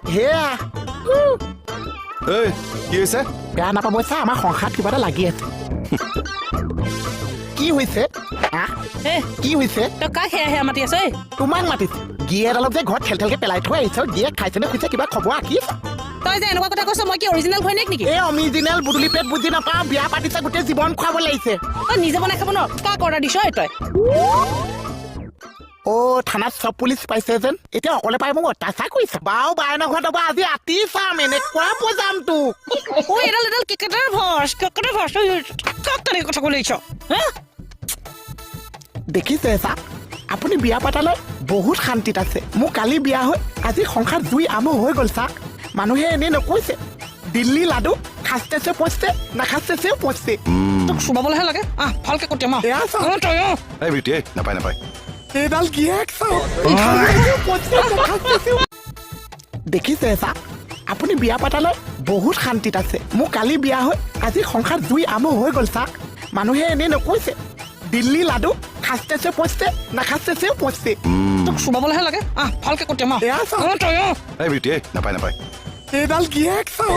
হেয়া এই কি হৈছে বেয়া নাপাব চা আমাৰ সংসাৰত কিবা এটা লাগি আছে কি হৈছে কি হৈছে তই কাক সেয়া সেয়া মাতি আছ তোমাক মাতিছে গিয়েৰ অলপ যে ঘৰত ঠেলঠেলকে পেলাই থৈ আহিছ গিয়ে খাইছে নে খুইছে কিবা খবৰ আঁকি তই যে এনেকুৱা কথা কৈছ মই কি অৰিজিনেল ঘৈণীয়েক নেকি এই অৰিজিনেল বুদুলি পেট বুজি নাপাওঁ বিয়া পাতিছে গোটেই জীৱন খুৱাব লাগিছে তই নিজে বনাই খাব ন কাক অৰ্ডাৰ দিছ তই থানাত চব পুলিচ পাইছে যেন এতিয়া অকলে পাই মোক অত্যাচাৰ কৰিছে বাও বায়নৰ ঘৰত হ'ব আজি ৰাতি চাম এনেকুৱা বজাম তোক এডাল ক্ৰিকেটাৰ ভৰ্চ কাক তেনেকে কথা কৈ লাগিছ দেখিছে চা আপুনি বিয়া পাতালৈ বহুত শান্তিত আছে মোৰ কালি বিয়া হৈ আজি সংসাৰ জুই আমো হৈ গ'ল চা মানুহে এনেই নকৈছে দিল্লী লাডু খাচতেছে পচতে নাখাচতেছেও পচতে তোক চুবাবলৈহে লাগে ভালকে কটিয়া মা এয়া চা এই বিউটি নাপায় এইডাল গিয়েক চাও দেখিছে চা আপুনি বিয়া পাতালৈ বহুত শান্তিত আছে মোৰ কালি বিয়া হৈ আজি সংসাৰ জুই আমো হৈ গ'ল চা মানুহে এনেই নকৈছে দিল্লী লাডু খাচতেছে পচতে নাখাচতেছেও পচতে তোক চুবাবলৈহে লাগে ভালকে কটিয়া মা এয়া চা এই বিউটি নাপায় এইডাল গিয়েক চাও